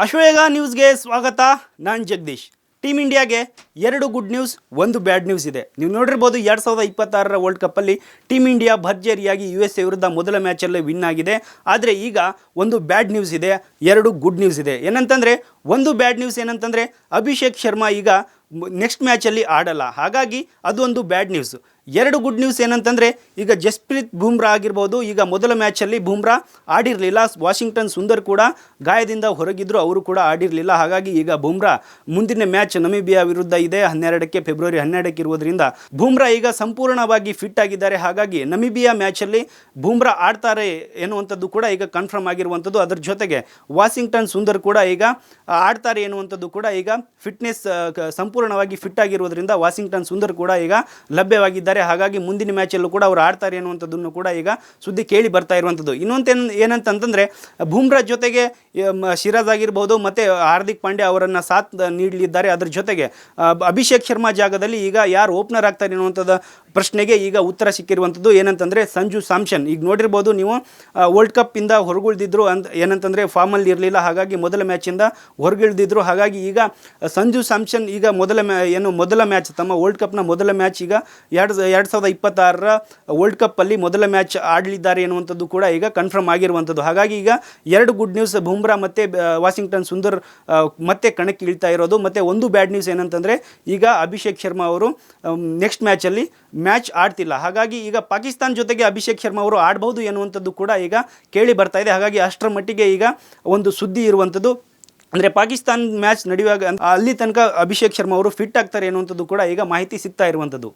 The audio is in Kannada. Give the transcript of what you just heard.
ಅಶ್ವೇಗ ನ್ಯೂಸ್ಗೆ ಸ್ವಾಗತ. ನಾನು ಜಗದೀಶ್. ಟೀಮ್ ಇಂಡಿಯಾಗೆ 2 ಗುಡ್ ನ್ಯೂಸ್, 1 ಬ್ಯಾಡ್ ನ್ಯೂಸ್ ಇದೆ. ನೀವು ನೋಡಿರ್ಬೋದು 2026 ವರ್ಲ್ಡ್ ಕಪ್ಪಲ್ಲಿ ಟೀಮ್ ಇಂಡಿಯಾ ಭರ್ಜರಿಯಾಗಿ USA ವಿರುದ್ಧ ಮೊದಲ ಮ್ಯಾಚಲ್ಲೇ ವಿನ್ ಆಗಿದೆ. ಆದರೆ ಈಗ ಒಂದು ಬ್ಯಾಡ್ ನ್ಯೂಸ್ ಇದೆ, 2 ಗುಡ್ ನ್ಯೂಸ್ ಇದೆ. ಏನಂತಂದರೆ, ಒಂದು ಬ್ಯಾಡ್ ನ್ಯೂಸ್ ಏನಂತಂದರೆ ಅಭಿಷೇಕ್ ಶರ್ಮಾ ಈಗ ನೆಕ್ಸ್ಟ್ ಮ್ಯಾಚಲ್ಲಿ ಆಡಲ್ಲ, ಹಾಗಾಗಿ ಅದು ಒಂದು ಬ್ಯಾಡ್ ನ್ಯೂಸ್. 2 ಗುಡ್ ನ್ಯೂಸ್ ಏನಂತಂದರೆ, ಈಗ ಜಸ್ಪ್ರೀತ್ ಬುಮ್ರಾ ಆಗಿರ್ಬೋದು, ಈಗ ಮೊದಲ ಮ್ಯಾಚಲ್ಲಿ ಬುಮ್ರಾ ಆಡಿರಲಿಲ್ಲ. ವಾಷಿಂಗ್ಟನ್ ಸುಂದರ್ ಕೂಡ ಗಾಯದಿಂದ ಹೊರಗಿದ್ರು, ಅವರು ಕೂಡ ಆಡಿರಲಿಲ್ಲ. ಹಾಗಾಗಿ ಈಗ ಬುಮ್ರಾ ಮುಂದಿನ ಮ್ಯಾಚ್ ನಮೀಬಿಯಾ ವಿರುದ್ಧ ಇದೆ, ಫೆಬ್ರವರಿ 12 ಇರುವುದರಿಂದ ಬುಮ್ರಾ ಈಗ ಸಂಪೂರ್ಣವಾಗಿ ಫಿಟ್ ಆಗಿದ್ದಾರೆ. ಹಾಗಾಗಿ ನಮೀಬಿಯಾ ಮ್ಯಾಚಲ್ಲಿ ಬುಮ್ರಾ ಆಡ್ತಾರೆ ಎನ್ನುವಂಥದ್ದು ಕೂಡ ಈಗ ಕನ್ಫರ್ಮ್ ಆಗಿರುವಂಥದ್ದು. ಅದರ ಜೊತೆಗೆ ವಾಷಿಂಗ್ಟನ್ ಸುಂದರ್ ಕೂಡ ಈಗ ಆಡ್ತಾರೆ ಎನ್ನುವಂಥದ್ದು ಕೂಡ ಈಗ ಫಿಟ್ನೆಸ್ ಸಂಪೂರ್ಣವಾಗಿ ಫಿಟ್ ಆಗಿರುವುದರಿಂದ ವಾಷಿಂಗ್ಟನ್ ಸುಂದರ್ ಕೂಡ ಈಗ ಲಭ್ಯವಾಗಿದ್ದಾರೆ. ಹಾಗಾಗಿ ಮುಂದಿನ ಮ್ಯಾಚಲ್ಲೂ ಕೂಡ ಅವರು ಆಡ್ತಾರೆ ಅನ್ನುವಂಥದ್ದನ್ನು ಕೂಡ ಈಗ ಸುದ್ದಿ ಕೇಳಿ ಬರ್ತಾ ಇರುವಂಥದ್ದು. ಇನ್ನೊಂದು ಏನಂತಂದರೆ, ಬುಮ್ರಾ ಜೊತೆಗೆ ಸಿರಾಜ್ ಆಗಿರ್ಬೋದು ಮತ್ತು ಹಾರ್ದಿಕ್ ಪಾಂಡ್ಯ ಅವರನ್ನು ಸಾಥ್ ನೀಡಲಿದ್ದಾರೆ. ಅದರ ಜೊತೆಗೆ ಅಭಿಷೇಕ್ ಶರ್ಮಾ ಜಾಗದಲ್ಲಿ ಈಗ ಯಾರು ಓಪನರ್ ಆಗ್ತಾರೆ ಅನ್ನುವಂಥದ್ದು ಪ್ರಶ್ನೆಗೆ ಈಗ ಉತ್ತರ ಸಿಕ್ಕಿರುವಂಥದ್ದು. ಏನಂತಂದರೆ ಸಂಜು ಸ್ಯಾಮ್ಸನ್. ಈಗ ನೋಡಿರ್ಬೋದು ನೀವು, ವರ್ಲ್ಡ್ ಕಪ್ಪಿಂದ ಹೊರಗುಳಿದಿದ್ರು ಏನಂತಂದರೆ ಫಾರ್ಮಲ್ಲಿ ಇರಲಿಲ್ಲ, ಹಾಗಾಗಿ ಮೊದಲ ಮ್ಯಾಚಿಂದ ಹೊರಗಿಳಿದಿದ್ರು. ಹಾಗಾಗಿ ಈಗ ಸಂಜು ಸ್ಯಾಮ್ಸನ್ ಈಗ ಮೊದಲ ಮ್ಯಾಚ್, ತಮ್ಮ ವರ್ಲ್ಡ್ ಕಪ್ನ ಮೊದಲ ಮ್ಯಾಚ್ ಈಗ 2026 ವರ್ಲ್ಡ್ ಕಪ್ಪಲ್ಲಿ ಮೊದಲ ಮ್ಯಾಚ್ ಆಡಲಿದ್ದಾರೆ ಎನ್ನುವಂಥದ್ದು ಕೂಡ ಈಗ ಕನ್ಫರ್ಮ್ ಆಗಿರುವಂಥದ್ದು. ಹಾಗಾಗಿ ಈಗ 2 ಗುಡ್ ನ್ಯೂಸ್, ಬುಮ್ರಾ ಮತ್ತು ವಾಷಿಂಗ್ಟನ್ ಸುಂದರ್ ಮತ್ತೆ ಕಣಕ್ಕೆ ಇಳ್ತಾ ಇರೋದು. ಮತ್ತು ಒಂದು ಬ್ಯಾಡ್ ನ್ಯೂಸ್ ಏನಂತಂದರೆ, ಈಗ ಅಭಿಷೇಕ್ ಶರ್ಮಾ ಅವರು ನೆಕ್ಸ್ಟ್ ಮ್ಯಾಚಲ್ಲಿ ಮ್ಯಾಚ್ ಆಡ್ತಿಲ್ಲ. ಹಾಗಾಗಿ ಈಗ ಪಾಕಿಸ್ತಾನ ಜೊತೆಗೆ ಅಭಿಷೇಕ್ ಶರ್ಮಾ ಅವರು ಆಡ್ಬೋದು ಎನ್ನುವಂಥದ್ದು ಕೂಡ ಈಗ ಕೇಳಿ ಬರ್ತಾ ಇದೆ. ಹಾಗಾಗಿ ಅಷ್ಟರ ಮಟ್ಟಿಗೆ ಈಗ ಒಂದು ಸುದ್ದಿ ಇರುವಂಥದ್ದು. ಅಂದರೆ ಪಾಕಿಸ್ತಾನ ಮ್ಯಾಚ್ ನಡೆಯುವಾಗ ಅಲ್ಲಿ ತನಕ ಅಭಿಷೇಕ್ ಶರ್ಮಾ ಅವರು ಫಿಟ್ ಆಗ್ತಾರೆ ಎನ್ನುವಂಥದ್ದು ಕೂಡ ಈಗ ಮಾಹಿತಿ ಸಿಗ್ತಾ ಇರುವಂಥದ್ದು.